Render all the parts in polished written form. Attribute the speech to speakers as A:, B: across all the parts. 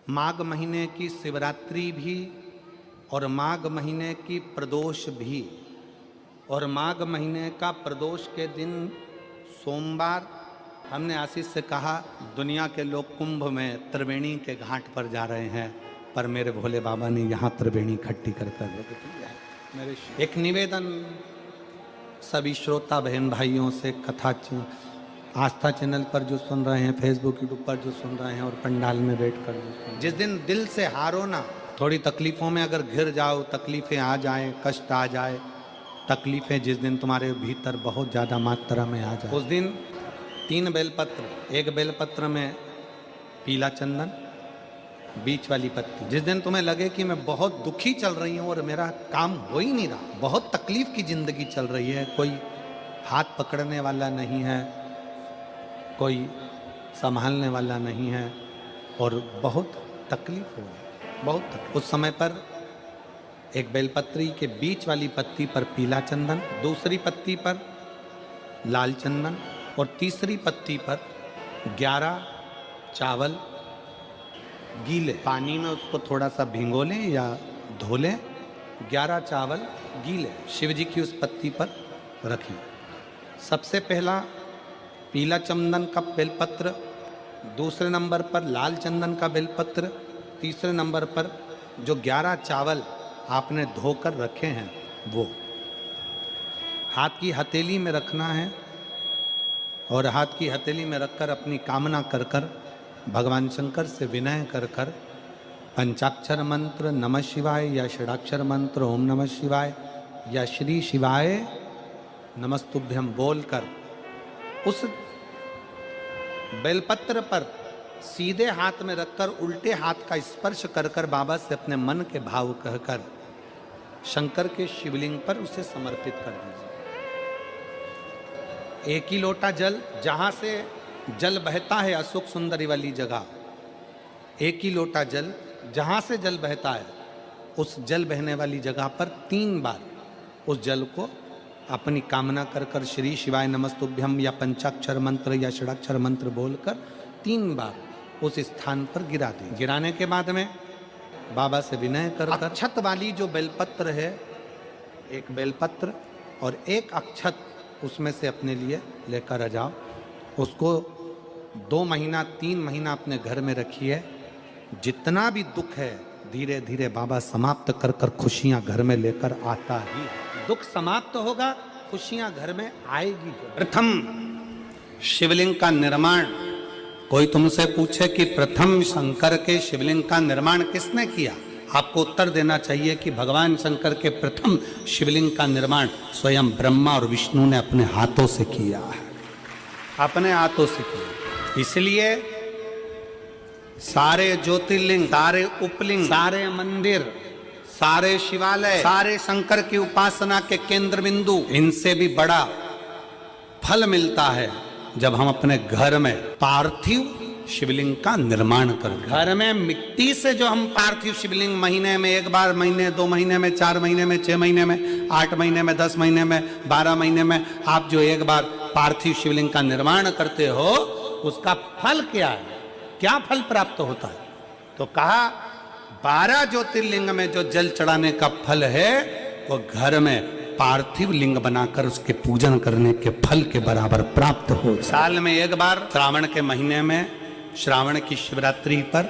A: माघ महीने की शिवरात्रि भी और माघ महीने की प्रदोष भी, और माघ महीने का प्रदोष के दिन सोमवार हमने आशीष से कहा दुनिया के लोग कुंभ में त्रिवेणी के घाट पर जा रहे हैं, पर मेरे भोले बाबा ने यहाँ त्रिवेणी इकट्ठी कर रख दी है। मेरे एक निवेदन सभी श्रोता बहन भाइयों से, कथा आस्था चैनल पर जो सुन रहे हैं, फेसबुक यूट्यूब पर जो सुन रहे हैं और पंडाल में बैठ कर जो सुन, जिस दिन दिल से हारो ना, थोड़ी तकलीफ़ों में अगर घिर जाओ, तकलीफ़ें आ जाएं, कष्ट आ जाए, तकलीफ़ें जिस दिन तुम्हारे भीतर बहुत ज़्यादा मात्रा में आ जाए, उस दिन 3 बेलपत्र, एक बेलपत्र में पीला चंदन, बीच वाली पत्ती। जिस दिन तुम्हें लगे कि मैं बहुत दुखी चल रही हूँ और मेरा काम हो ही नहीं रहा, बहुत तकलीफ़ की ज़िंदगी चल रही है, कोई हाथ पकड़ने वाला नहीं है, कोई संभालने वाला नहीं है और बहुत तकलीफ हो रही, बहुत तकलीफ। उस समय पर एक बेलपत्री के बीच वाली पत्ती पर पीला चंदन, दूसरी पत्ती पर लाल चंदन और तीसरी पत्ती पर 11 चावल गीले पानी में उसको थोड़ा सा भिगो लें या धो लें, 11 चावल गीले शिव जी की उस पत्ती पर रखें। सबसे पहला पीला चंदन का बेलपत्र, दूसरे नंबर पर लाल चंदन का बेलपत्र, तीसरे नंबर पर जो 11 चावल आपने धोकर रखे हैं वो हाथ की हथेली में रखना है और हाथ की हथेली में रखकर अपनी कामना कर कर भगवान शंकर से विनय कर कर पंचाक्षर मंत्र नमः शिवाय या षडाक्षर मंत्र ओम नमः शिवाय या श्री शिवाय नमस्तुभ्यम बोलकर उस बेलपत्र पर सीधे हाथ में रखकर उल्टे हाथ का स्पर्श कर कर बाबा से अपने मन के भाव कहकर शंकर के शिवलिंग पर उसे समर्पित कर दीजिए। एक ही लोटा जल, जहां से जल बहता है अशोक सुंदरी वाली जगह, एक ही लोटा जल जहां से जल बहता है उस जल बहने वाली जगह पर 3 बार उस जल को अपनी कामना कर कर श्री शिवाय नमस्तुभ्यम या पंचाक्षर मंत्र या षडाक्षर मंत्र बोलकर 3 बार उस स्थान पर गिरा दें। गिराने के बाद में बाबा से विनय कर अक्षत वाली जो बेलपत्र है, एक बेलपत्र और एक अक्षत उसमें से अपने लिए लेकर आ जाओ। उसको 2 महीना 3 महीना अपने घर में रखिए। जितना भी दुख है धीरे धीरे बाबा समाप्त कर कर खुशियां घर में लेकर आता ही है। दुख समाप्त होगा, खुशियां घर में आएगी। प्रथम शिवलिंग का निर्माण, कोई तुमसे पूछे कि प्रथम शंकर के शिवलिंग का निर्माण किसने किया, आपको उत्तर देना चाहिए कि भगवान शंकर के प्रथम शिवलिंग का निर्माण स्वयं ब्रह्मा और विष्णु ने अपने हाथों से किया है, अपने हाथों से किया। इसलिए सारे ज्योतिर्लिंग, सारे उपलिंग, सारे मंदिर, सारे शिवालय, सारे शंकर की उपासना के केंद्र बिंदु, इनसे भी बड़ा फल मिलता है जब हम अपने घर में पार्थिव शिवलिंग का निर्माण करते हैं। घर में मिट्टी से जो हम पार्थिव शिवलिंग महीने में एक बार, महीने 2 महीने में, 4 महीने में, 6 महीने में, 8 महीने में, 10 महीने में, 12 महीने में आप जो एक बार पार्थिव शिवलिंग का निर्माण करते हो, उसका फल क्या है, क्या फल प्राप्त होता है? तो कहा 12 ज्योतिर्लिंग में जो जल चढ़ाने का फल है वो घर में पार्थिव लिंग बनाकर उसके पूजन करने के फल के बराबर प्राप्त हो। साल में एक बार श्रावण के महीने में, श्रावण की शिवरात्रि पर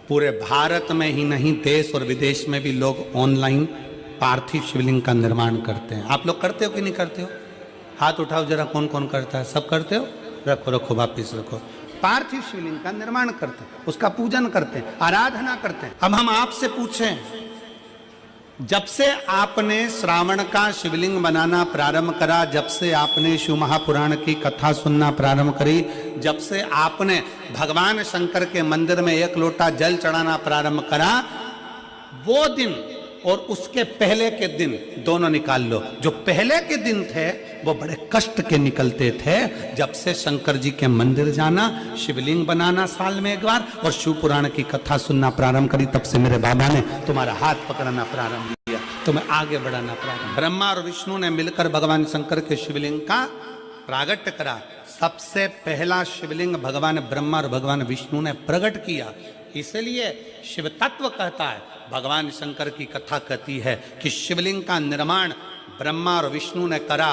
A: पूरे भारत में ही नहीं देश और विदेश में भी लोग ऑनलाइन पार्थिव शिवलिंग का निर्माण करते हैं। आप लोग करते हो कि नहीं करते हो? हाथ उठाओ जरा, कौन कौन करता है? सब करते हो? रखो रखो, वापिस रखो। पार्थिव शिवलिंग का निर्माण करते हैं, उसका पूजन करते हैं, आराधना करते हैं। अब हम आपसे पूछें, जब से आपने श्रावण का शिवलिंग बनाना प्रारंभ करा, जब से आपने शिव महापुराण की कथा सुनना प्रारंभ करी, जब से आपने भगवान शंकर के मंदिर में 1 लोटा जल चढ़ाना प्रारंभ करा, वो दिन और उसके पहले के दिन दोनों निकाल लो। जो पहले के दिन थे वो बड़े कष्ट के निकलते थे। जब से शंकर जी के मंदिर जाना, शिवलिंग बनाना साल में एक बार और शिव पुराण की कथा सुनना प्रारंभ करी, तब से मेरे बाबा ने तुम्हारा हाथ पकड़ना प्रारंभ किया, तुम्हें आगे बढ़ाना प्रारंभ। ब्रह्मा और विष्णु ने मिलकर भगवान शंकर के शिवलिंग का प्रागट्य करा। सबसे पहला शिवलिंग भगवान ब्रह्मा और भगवान विष्णु ने प्रकट किया इसलिए शिव तत्व कहता है, भगवान शंकर की कथा कहती है कि शिवलिंग का निर्माण ब्रह्मा और विष्णु ने करा।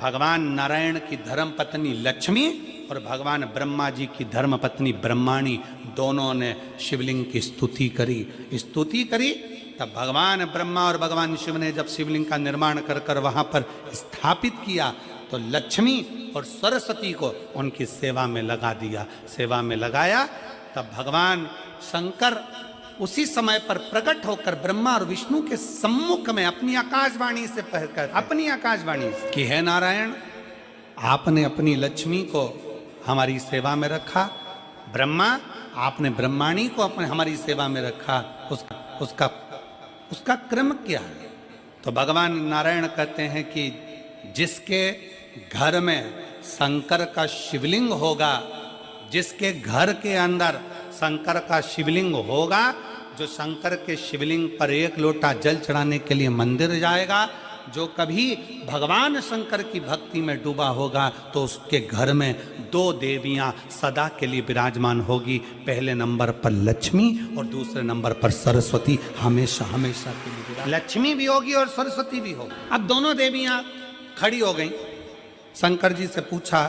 A: भगवान नारायण की धर्म पत्नी लक्ष्मी और भगवान ब्रह्मा जी की धर्म पत्नी ब्रह्माणी दोनों ने शिवलिंग की स्तुति करी। तब भगवान ब्रह्मा और भगवान शिव ने जब शिवलिंग का निर्माण कर वहां पर स्थापित किया तो लक्ष्मी और सरस्वती को उनकी सेवा में लगा दिया। सेवा में लगाया तब भगवान शंकर उसी समय पर प्रकट होकर ब्रह्मा और विष्णु के सम्मुख में अपनी आकाशवाणी से कहकर, अपनी आकाशवाणी से कि हे नारायण, आपने अपनी लक्ष्मी को हमारी सेवा में रखा, ब्रह्मा आपने ब्रह्माणी को हमारी सेवा में रखा, उसका क्रम क्या है? तो भगवान नारायण कहते हैं कि जिसके घर में शंकर का शिवलिंग होगा, जिसके घर के अंदर शंकर का शिवलिंग होगा, जो शंकर के शिवलिंग पर एक लोटा जल चढ़ाने के लिए मंदिर जाएगा, जो कभी भगवान शंकर की भक्ति में डूबा होगा, तो उसके घर में दो देवियां सदा के लिए विराजमान होगी। पहले नंबर पर लक्ष्मी और दूसरे नंबर पर सरस्वती, हमेशा हमेशा के लिए लक्ष्मी भी होगी और सरस्वती भी होगी। अब दोनों देवियां खड़ी हो गई। शंकर जी से पूछा,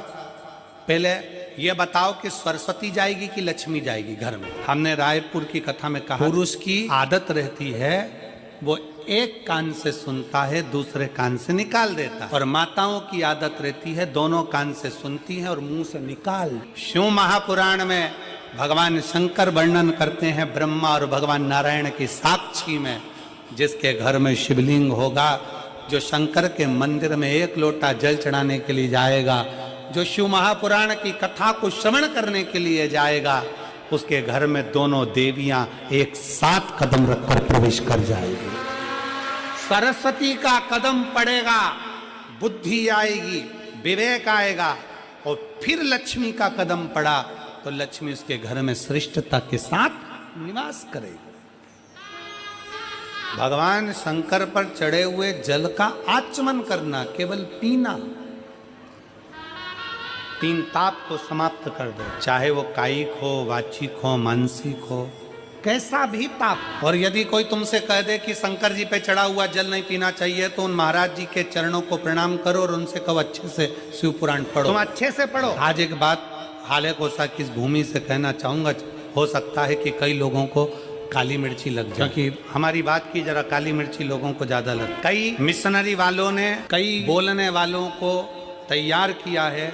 A: पहले ये बताओ कि सरस्वती जाएगी कि लक्ष्मी जाएगी घर में? हमने रायपुर की कथा में कहा, पुरुष की आदत रहती है वो एक कान से सुनता है, दूसरे कान से निकाल देता है, और माताओं की आदत रहती है दोनों कान से सुनती है और मुंह से निकाल। शिव महापुराण में भगवान शंकर वर्णन करते हैं ब्रह्मा और भगवान नारायण की साक्षी में, जिसके घर में शिवलिंग होगा, जो शंकर के मंदिर में एक लोटा जल चढ़ाने के लिए जाएगा, जो शिव महापुराण की कथा को श्रवण करने के लिए जाएगा, उसके घर में दोनों देवियां एक साथ कदम रखकर प्रवेश कर जाएगी। सरस्वती का कदम पड़ेगा, बुद्धि आएगी, विवेक आएगा, और फिर लक्ष्मी का कदम पड़ा तो लक्ष्मी उसके घर में श्रेष्ठता के साथ निवास करेगी। भगवान शंकर पर चढ़े हुए जल का आचमन करना, केवल पीना, 3 ताप को समाप्त कर दो, चाहे वो कायिक हो, वाचिक हो, मानसिक हो, कैसा भी ताप। और यदि कोई तुमसे कह दे कि शंकर जी पे चढ़ा हुआ जल नहीं पीना चाहिए, तो उन महाराज जी के चरणों को प्रणाम करो और उनसे कहो अच्छे से शिव पुराण पढ़ो, तुम अच्छे से पढ़ो। आज एक बात हाले कोसा की इस भूमि से कहना चाहूंगा, हो सकता है कि कई लोगों को काली मिर्ची लग जाए, क्योंकि हमारी बात की जरा काली मिर्ची लोगों को ज्यादा लग। कई मिशनरी वालों ने कई बोलने वालों को तैयार किया है,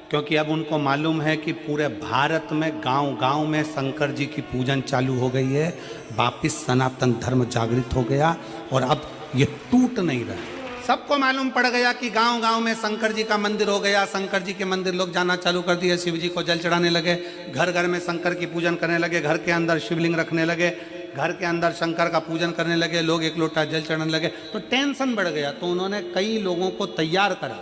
A: क्योंकि अब उनको मालूम है कि पूरे भारत में गांव-गांव में शंकर जी की पूजन चालू हो गई है, वापिस सनातन धर्म जागृत हो गया और अब ये टूट नहीं रहा। सबको मालूम पड़ गया कि गांव-गांव में शंकर जी का मंदिर हो गया, शंकर जी के मंदिर लोग जाना चालू कर दिए, शिव जी को जल चढ़ाने लगे, घर घर में शंकर की पूजन करने लगे, घर के अंदर शिवलिंग रखने लगे, घर के अंदर शंकर का पूजन करने लगे, लोग एक लोटा जल चढ़ाने लगे, तो टेंशन बढ़ गया। तो उन्होंने कई लोगों को तैयार करा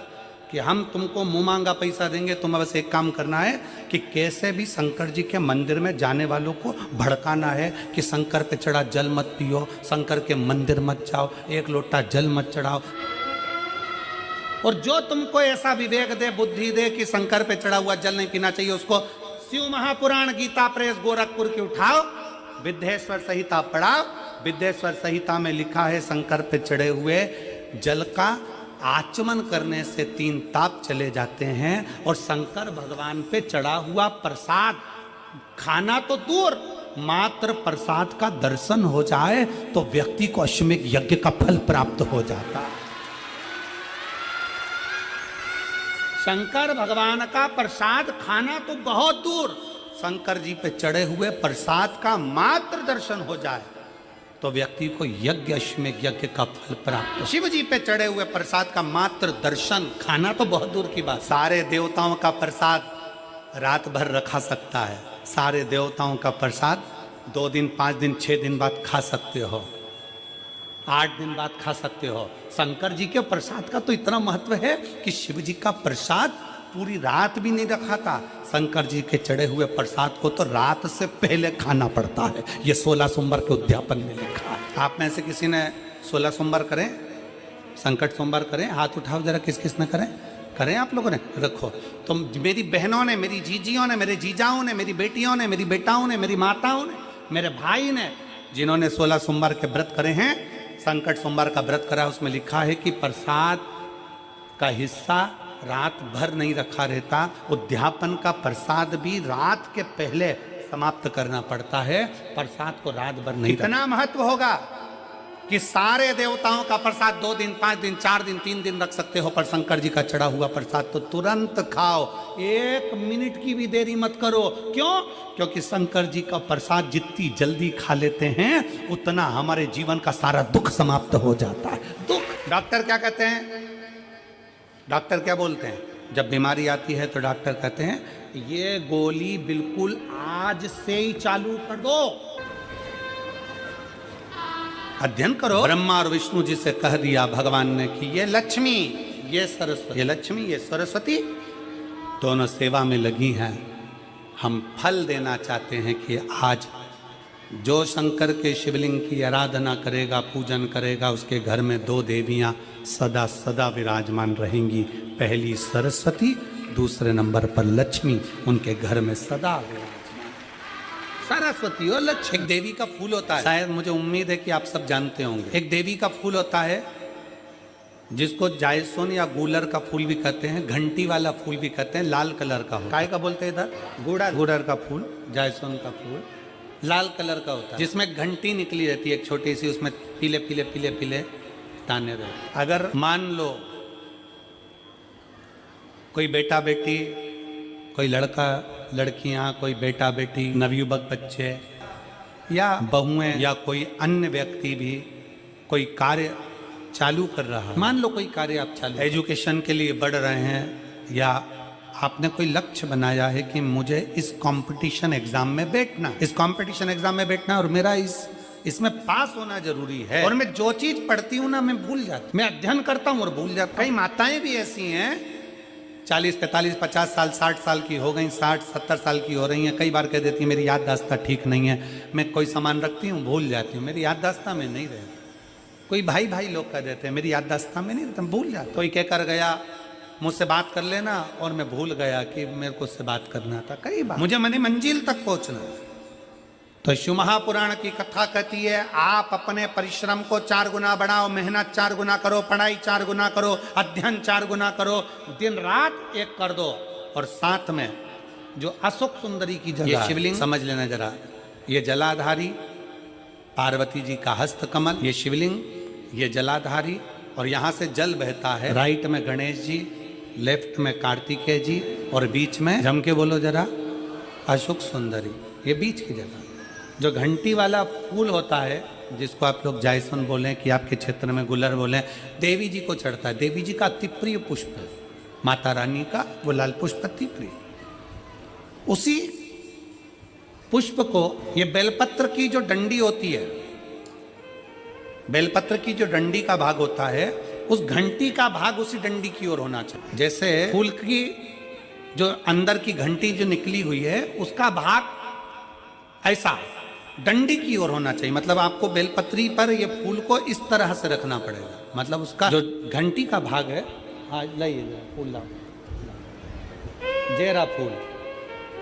A: कि हम तुमको मुंह मांगा पैसा देंगे, तुम्हें बस एक काम करना है कि कैसे भी शंकर जी के मंदिर में जाने वालों को भड़काना है कि शंकर पे चढ़ा जल मत पियो, शंकर के मंदिर मत जाओ, एक लोटा जल मत चढ़ाओ। और जो तुमको ऐसा विवेक दे, बुद्धि दे कि शंकर पे चढ़ा हुआ जल नहीं पीना चाहिए, उसको शिव महापुराण गीता प्रेस गोरखपुर की उठाओ, विद्येश्वर संहिता पढ़ाओ। विद्येश्वर संहिता में लिखा है शंकर पे चढ़े हुए जल का आचमन करने से 3 ताप चले जाते हैं, और शंकर भगवान पे चढ़ा हुआ प्रसाद खाना तो दूर, मात्र प्रसाद का दर्शन हो जाए तो व्यक्ति को अश्वमेध यज्ञ का फल प्राप्त हो जाता है। शंकर भगवान का प्रसाद खाना तो बहुत दूर, शंकर जी पे चढ़े हुए प्रसाद का मात्र दर्शन हो जाए तो व्यक्ति को यज्ञ अश्वमेध यज्ञ का फल प्राप्त। शिव जी पे चढ़े हुए प्रसाद का मात्र दर्शन, खाना तो बहुत दूर की बात। सारे देवताओं का प्रसाद रात भर रखा सकता है, सारे देवताओं का प्रसाद 2 दिन 5 दिन 6 दिन बाद खा सकते हो, 8 दिन बाद खा सकते हो। शंकर जी के प्रसाद का तो इतना महत्व है कि शिव जी का प्रसाद पूरी रात भी नहीं रखा था, शंकर जी के चढ़े हुए प्रसाद को तो रात से पहले खाना पड़ता है। ये 16 सोमवार के उद्यापन में लिखा है। आप में से किसी ने 16 सोमवार करें, संकट सोमवार करें? हाथ उठाओ जरा, किस किस ने करें? करें आप लोगों ने? रखो। तो मेरी बहनों ने, मेरी जीजियों ने, मेरे जीजाओं ने, मेरी बेटियों ने, मेरी बेटाओं ने, मेरी माताओं ने, मेरे भाई ने, जिन्होंने 16 सोमवार के व्रत करे हैं, संकट सोमवार का व्रत करा, उसमें लिखा है कि प्रसाद का हिस्सा रात भर नहीं रखा रहता, उद्यापन का प्रसाद भी रात के पहले समाप्त करना पड़ता है, प्रसाद को रात भर नहीं। इतना महत्व होगा कि सारे देवताओं का प्रसाद 2 दिन, 5 दिन, 4 दिन, 3 दिन रख सकते हो, पर शंकर जी का चढ़ा हुआ प्रसाद तो तुरंत खाओ, 1 मिनट की भी देरी मत करो। क्यों? क्योंकि शंकर जी का प्रसाद जितनी जल्दी खा लेते हैं उतना हमारे जीवन का सारा दुख समाप्त हो जाता है। दुख। डॉक्टर क्या कहते हैं? डॉक्टर क्या बोलते हैं? जब बीमारी आती है तो डॉक्टर कहते हैं ये गोली बिल्कुल आज से ही चालू कर दो, अध्ययन करो। ब्रह्मा और विष्णु जी से कह दिया भगवान ने कि ये लक्ष्मी, ये सरस्वती, ये लक्ष्मी, ये सरस्वती दोनों सेवा में लगी हैं, हम फल देना चाहते हैं कि आज जो शंकर के शिवलिंग की आराधना करेगा, पूजन करेगा, उसके घर में 2 देवियां सदा सदा विराजमान रहेंगी। पहली सरस्वती, दूसरे नंबर पर लक्ष्मी, उनके घर में सदा विराजमान। सरस्वती और लक्ष्मी। एक देवी का फूल होता है, शायद मुझे उम्मीद है कि आप सब जानते होंगे। एक देवी का फूल होता है जिसको जायसोन या गूलर का फूल भी कहते हैं, घंटी वाला फूल भी कहते हैं, लाल कलर का होता है। काय का बोलते हैं इधर? गुड़र। गुड़र का फूल, जायसोन का फूल लाल कलर का होता है, जिसमें घंटी निकली रहती है एक छोटी सी, उसमें पीले पीले पीले पीले दाने रहते। अगर मान लो कोई बेटा बेटी, कोई लड़का लड़कियां, कोई बेटा बेटी, नवयुवक बच्चे या बहुएं या कोई अन्य व्यक्ति भी कोई कार्य चालू कर रहा है, मान लो कोई कार्य आप चालू एजुकेशन के लिए बढ़ रहे हैं, या आपने कोई लक्ष्य बनाया है कि मुझे इस कंपटीशन एग्जाम में बैठना, इस कंपटीशन एग्जाम में बैठना और मेरा इसमें पास होना जरूरी है, और मैं जो चीज पढ़ती हूँ ना मैं भूल जाता, मैं अध्ययन करता हूँ और भूल जाता। कई माताएं भी ऐसी हैं 40, 45, 50 साल, 60 साल की हो गई, 60, 70 साल की हो रही हैं, कई बार कह देती है मेरी याददाश्त ठीक नहीं है, मैं कोई सामान रखती हूँ भूल जाती हूँ, मेरी याददाश्त में नहीं रहती। कोई भाई भाई लोग कह देते हैं मेरी याददाश्त में नहीं रहता, भूल जाता। कोई कह कर गया मुझसे बात कर लेना और मैं भूल गया कि मेरे को उससे बात करना था। कई बार मुझे मनी मंजिल तक पहुंचना। तो शिव महापुराण की कथा कहती है आप अपने परिश्रम को 4 गुना बढ़ाओ, मेहनत 4 गुना करो, पढ़ाई 4 गुना करो, अध्ययन 4 गुना करो, दिन रात एक कर दो। और साथ में जो अशोक सुंदरी की जगह शिवलिंग समझ लेना जरा, ये जलाधारी पार्वती जी का हस्त कमल, ये शिवलिंग, ये जलाधारी, और यहाँ से जल बहता है। राइट में गणेश जी, लेफ्ट में कार्तिकेय जी, और बीच में जम के बोलो जरा अशोक सुंदरी। ये बीच की जगह जो घंटी वाला फूल होता है, जिसको आप लोग जायसोन बोलें कि आपके क्षेत्र में गुलर बोलें, देवी जी को चढ़ता है। देवी जी का अति प्रिय पुष्प है, माता रानी का वो लाल पुष्प अति प्रिय। उसी पुष्प को, ये बेलपत्र की जो डंडी होती है, बेलपत्र की जो डंडी का भाग होता है, उस घंटी का भाग उसी डंडी की ओर होना चाहिए। जैसे फूल की जो अंदर की घंटी जो निकली हुई है, उसका भाग ऐसा डंडी की ओर होना चाहिए। मतलब आपको बेलपत्री पर ये फूल को इस तरह से रखना पड़ेगा, मतलब उसका जो घंटी का भाग है, हाँ लाइए फूल लाओ, जेरा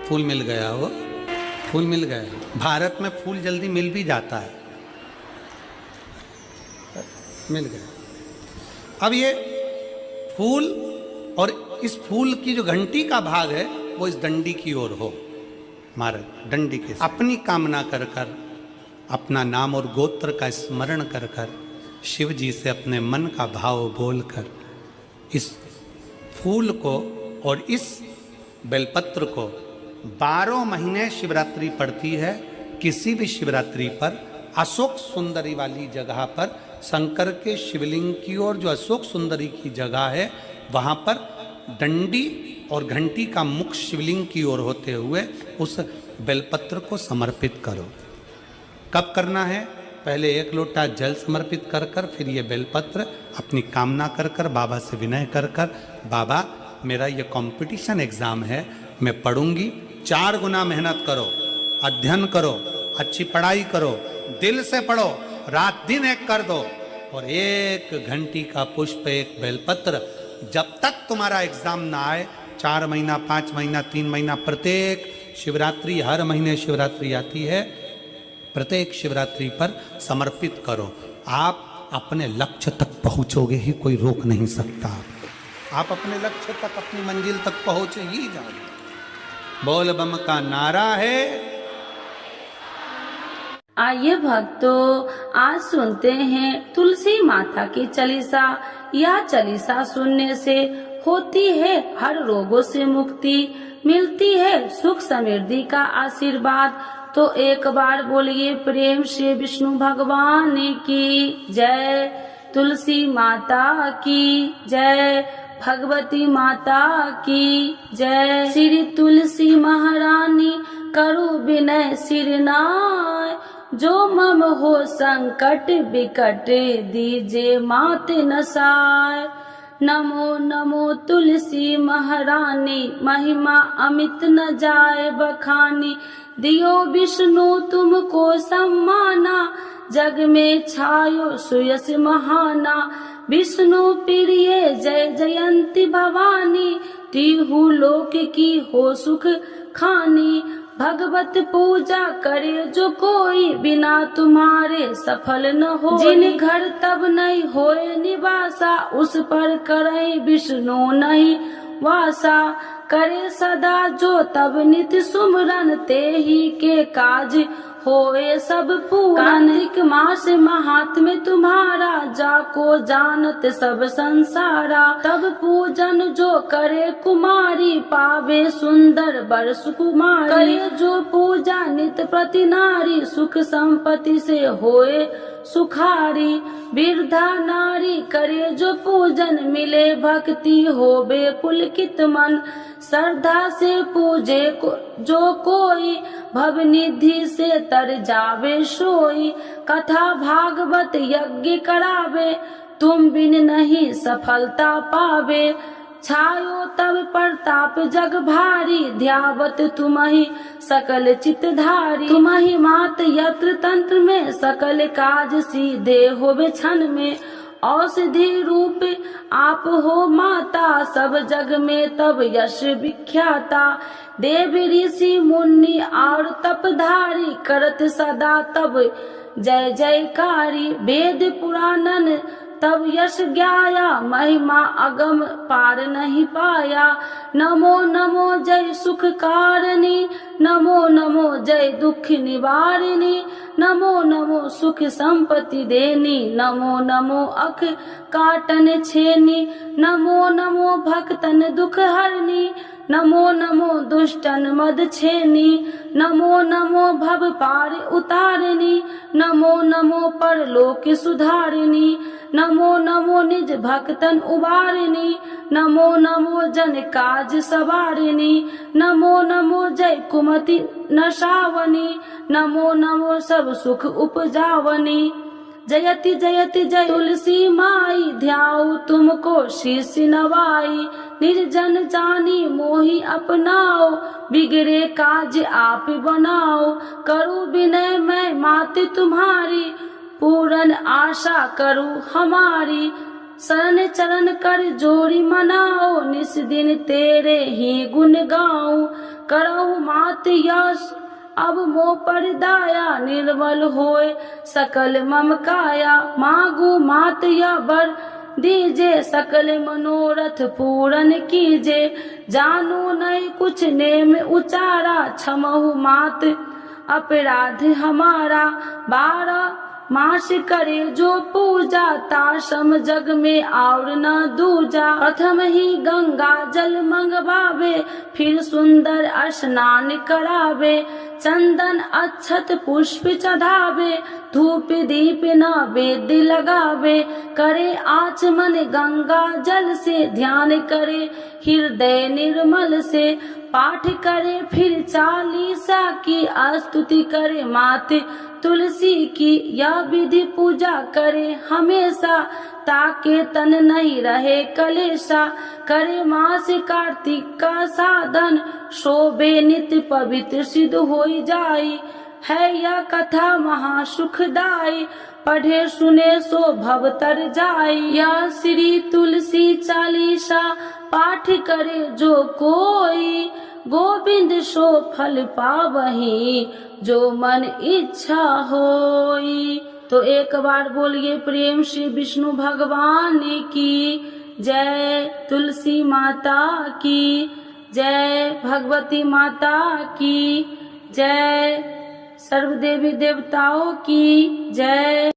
A: फूल मिल गया, वो फूल मिल गया। भारत में फूल जल्दी मिल भी जाता है, मिल गया। अब ये फूल और इस फूल की जो घंटी का भाग है वो इस डंडी की ओर हो, महाराज डंडी के। अपनी कामना कर कर, अपना नाम और गोत्र का स्मरण कर कर, शिव जी से अपने मन का भाव बोलकर इस फूल को और इस बेलपत्र को 12 महीने शिवरात्रि पड़ती है। किसी भी शिवरात्रि पर अशोक सुंदरी वाली जगह पर, शंकर के शिवलिंग की ओर जो अशोक सुंदरी की जगह है, वहाँ पर डंडी और घंटी का मुख शिवलिंग की ओर होते हुए उस बेलपत्र को समर्पित करो। कब करना है? पहले 1 लोटा जल समर्पित कर कर, फिर ये बेलपत्र अपनी कामना कर कर, बाबा से विनय कर कर, बाबा मेरा ये कंपटीशन एग्ज़ाम है, मैं पढ़ूंगी, 4 गुना मेहनत करो, अध्ययन करो, अच्छी पढ़ाई करो, दिल से पढ़ो, रात दिन एक कर दो, और 1 घंटी का पुष्प, 1 बेलपत्र जब तक तुम्हारा एग्जाम ना आए 4 महीना 5 महीना 3 महीना प्रत्येक शिवरात्रि, हर महीने शिवरात्रि आती है, प्रत्येक शिवरात्रि पर समर्पित करो। आप अपने लक्ष्य तक पहुंचोगे ही, कोई रोक नहीं सकता आपको। आप अपने लक्ष्य तक, अपनी मंजिल तक पहुंच ही जाओगे। बोल बम का नारा है।
B: आइए भक्तों, आज सुनते हैं तुलसी माता की चालीसा। यह चालीसा सुनने से होती है हर रोगों से मुक्ति, मिलती है सुख समृद्धि का आशीर्वाद। तो एक बार बोलिए प्रेम से विष्णु भगवान की जय, तुलसी माता की जय, भगवती माता की जय। श्री तुलसी महारानी करु विनय सिरनाय, जो मम हो संकट विकट दीजे मात नसाय। नमो नमो तुलसी महारानी, महिमा अमित न जाए बखानी। दियो विष्णु तुमको सम्माना, जग में छायो सुयस महाना। विष्णु प्रिय जय जयंती भवानी, तिहु लोक की हो सुख खानी। भगवत पूजा करे जो कोई, बिना तुम्हारे सफल न हो। जिन घर तब नहीं होए निवासा, उस पर करे विष्णु नहीं वासा। करे सदा जो तब नित सुमरन, ते ही के काज होए सब पूरन। कार्तिक मास महात्म्य तुम्हारा, जाको जानत सब संसारा। तब पूजन जो करे कुमारी, पावे सुंदर बर सुकुमारी। करे जो पूजा नित प्रति नारी, सुख संपत्ति से होए सुखारी। वृद्धा नारी करे जो पूजन, मिले भक्ति होवे पुलकित मन। श्रद्धा से पूजे जो कोई, भवनिधि से तर जावे सोई। कथा भागवत यज्ञ करावे, तुम बिन नहीं सफलता पावे। छायो तब प्रताप जग भारी, ध्यावत तुम्हि सकल चितधारी। तुम्हि मात यत्र तंत्र में, सकल काज सीधे होवे क्षण में। औषधि रूप आप हो माता, सब जग में तब यश विख्याता। देव ऋषि मुनि और तपधारी, करत सदा तब जय जयकारी। वेद पुराणन तब यश ज्ञाया, महिमा अगम पार नहीं पाया। नमो नमो जय सुख कारिणी, नमो नमो जय दुख निवारिणी। नमो नमो सुख संपत्ति देनी, नमो नमो अख काटन छेनी। नमो नमो भक्तन दुख हरनी, नमो नमो दुष्टन मद छेनी। नमो नमो भव पार उतारिणी, नमो नमो परलोक सुधारिणी। नमो नमो निज भक्तन उबारिणी, नमो नमो जन काज सवारिणी। नमो नमो जय कुमति नशावनी, नमो नमो सब सुख उपजावनी। जयति जयति जय तुलसी माई, ध्याऊ तुमको शीश नवाई। निर्जन जानी मोहि अपनाओ, बिगड़े काज आप बनाओ। करूँ विनय मैं मात तुम्हारी, पूरन आशा करूँ हमारी। शरण चरण कर जोड़ी मनाओ, निस दिन तेरे ही गुण गाऊं। करहु मात यश अब मोह पर दाया, निर्मल होए सकल मम काया। मांगू मात या बर दीजे, सकल मनोरथ पूरन कीजे। जानू नहीं कुछ नेम उचारा, क्षमहु मात अपराध हमारा। 12 मास करे जो पूजा, ताशम जग में और न दूजा। प्रथम ही गंगा जल मंगवावे, फिर सुंदर स्नान करावे। चंदन अक्षत पुष्प चढ़ावे, धूप दीप नैवेद्य लगावे। करे आचमन गंगा जल से, ध्यान करे हृदय निर्मल से। पाठ करे फिर चालीसा की, स्तुति करे मात तुलसी की। यह विधि पूजा करे हमेशा, ताके तन नहीं रहे कलेशा। करे मास कार्तिक का साधन, शोभे नित्य पवित्र सिद्ध होई जाई। है यह कथा महासुखदाई, पढ़े सुने सो भव तर जाई। यह श्री तुलसी चालीसा पाठ करे जो कोई, गोविंद सो फल पावही जो मन इच्छा होई। तो एक बार बोलिए प्रेम से विष्णु भगवान की जय, तुलसी माता की जय, भगवती माता की जय, सर्व देवी देवताओं की जय।